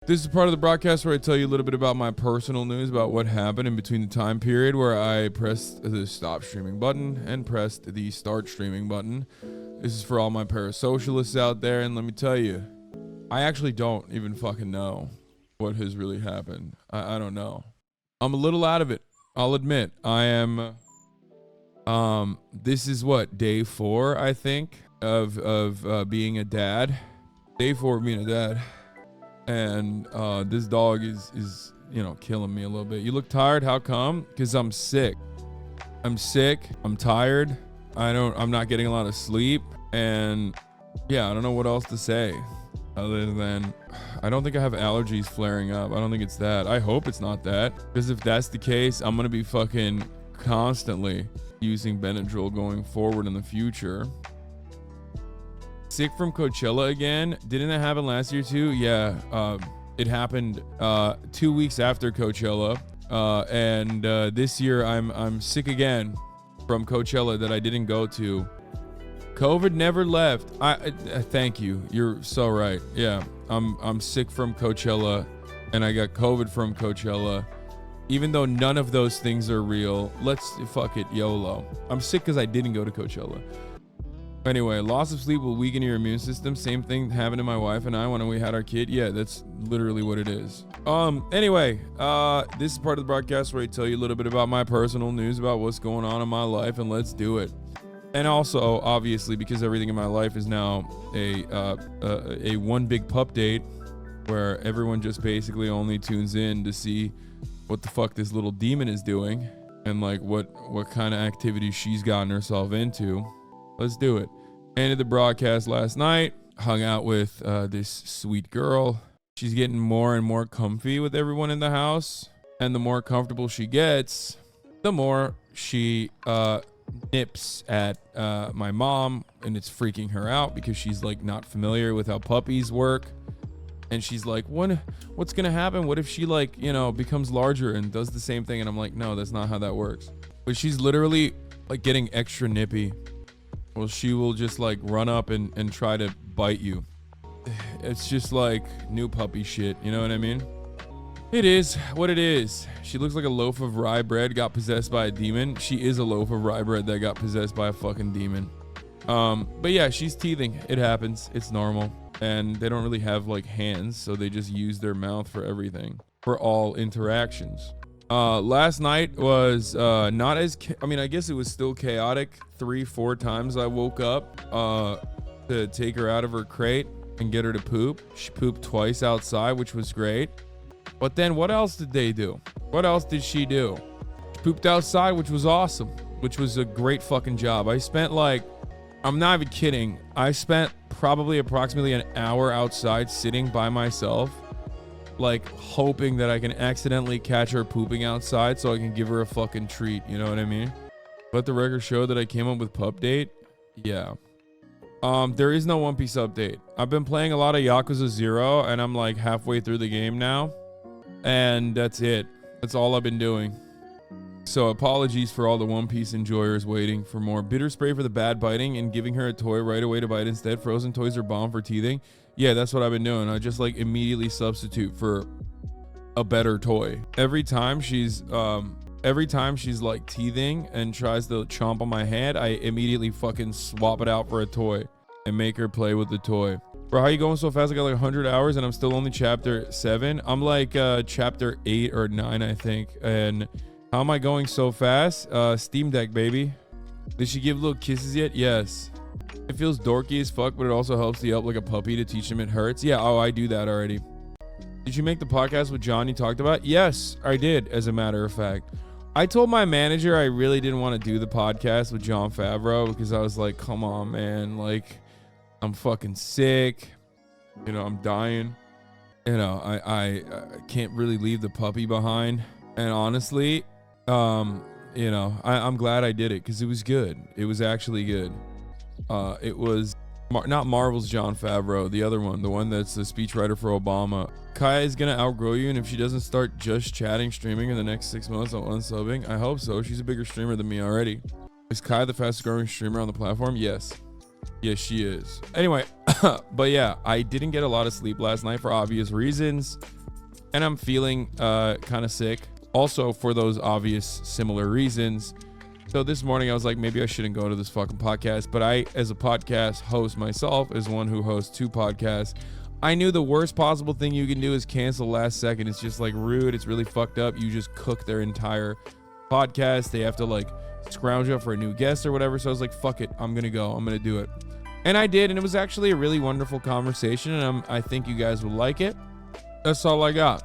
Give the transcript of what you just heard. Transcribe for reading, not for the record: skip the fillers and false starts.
This is part of the broadcast where I tell you a little bit about my personal news about what happened in between the time period where I pressed the stop streaming button and pressed the start streaming button. This is for all my parasocialists out there, and let me tell you, I actually don't even fucking know what has really happened. I don't know. I'm a little out of it. I'll admit. I am. This is what, day 4, I think, of being a dad. Day 4 of being a dad. And this dog is killing me a little bit. You look tired. How come? Because I'm sick. I'm tired. I'm not getting a lot of sleep. And yeah, I don't know what else to say other than I don't think I have allergies flaring up. I don't think it's that. I hope it's not that, because if that's the case, I'm gonna be fucking constantly using Benadryl going forward in the future. Sick from Coachella again. Didn't that happen last year too? Yeah, it happened 2 weeks after Coachella, and this year I'm sick again from Coachella that I didn't go to. COVID never left. I thank you. You're so right. Yeah, I'm sick from Coachella, and I got COVID from Coachella. Even though none of those things are real, let's fuck it, YOLO. I'm sick because I didn't go to Coachella. Anyway, loss of sleep will weaken your immune system. Same thing happened to my wife and I when we had our kid. Yeah, that's literally what it is. Anyway, this is part of the broadcast where I tell you a little bit about my personal news about what's going on in my life, and let's do it. And also, obviously, because everything in my life is now a one big pup date, where everyone just basically only tunes in to see what the fuck this little demon is doing and like what kind of activities she's gotten herself into. Let's do it. Ended the broadcast last night, hung out with this sweet girl. She's getting more and more comfy with everyone in the house, and the more comfortable she gets, the more she nips at my mom, and it's freaking her out because she's like not familiar with how puppies work. And she's like, what's gonna happen? What if she becomes larger and does the same thing? And I'm like, no, that's not how that works. But she's literally like getting extra nippy. Well, she will just like run up and try to bite you. It's just like new puppy shit, you know what I mean? It is what it is. She looks like a loaf of rye bread got possessed by a demon. She is a loaf of rye bread that got possessed by a fucking demon. But yeah, she's teething. It happens. It's normal. And they don't really have like hands, so they just use their mouth for everything, for all interactions. Last night was not as I guess it was still chaotic. 3-4 times I woke up to take her out of her crate and get her to poop. She pooped twice outside, which was great. But then what else did they do? What else did she do? She pooped outside, which was awesome, which was a great fucking job. I spent I'm not even kidding, I spent probably approximately an hour outside sitting by myself, like hoping that I can accidentally catch her pooping outside so I can give her a fucking treat, you know what I mean? Let the record show that I came up with Pup Date. Yeah. There is no One Piece update. I've been playing a lot of Yakuza 0, and I'm like halfway through the game now, and that's it. That's all I've been doing. So apologies for all the One Piece enjoyers waiting for more. Bitter spray for the bad biting and giving her a toy right away to bite instead. Frozen toys are bomb for teething. Yeah, that's what I've been doing. I just like immediately substitute for a better toy. Every time she's like teething and tries to chomp on my hand, I immediately fucking swap it out for a toy and make her play with the toy. Bro, how you going so fast? I got like 100 hours and I'm still only chapter 7. I'm like chapter 8 or 9, I think. And how am I going so fast? Steam Deck, baby. Did she give little kisses yet? Yes. It feels dorky as fuck, but it also helps you up like a puppy to teach him it hurts. Yeah, I do that already. Did you make the podcast with John you talked about? Yes, I did, as a matter of fact. I told my manager I really didn't want to do the podcast with Jon Favreau because I was like, come on, man. Like, I'm fucking sick. You know, I'm dying. You know, I can't really leave the puppy behind. And honestly, I'm glad I did it because it was good. It was actually good. It was not Marvel's Jon Favreau, the other one, the one that's the speechwriter for Obama. Kaya is gonna outgrow you, and if she doesn't start just chatting streaming in the next 6 months on unsubbing, I hope so. She's a bigger streamer than me already. Is Kaya the fastest growing streamer on the platform? Yes. Yes, she is. Anyway, but yeah, I didn't get a lot of sleep last night for obvious reasons, and I'm feeling kind of sick also for those obvious similar reasons. So this morning I was like, maybe I shouldn't go to this fucking podcast, but I, as a podcast host myself, as one who hosts 2 podcasts, I knew the worst possible thing you can do is cancel last second. It's just like rude. It's really fucked up. You just cook their entire podcast. They have to like scrounge up for a new guest or whatever. So I was like, fuck it. I'm going to go. I'm going to do it. And I did. And it was actually a really wonderful conversation. And I think you guys will like it. That's all I got.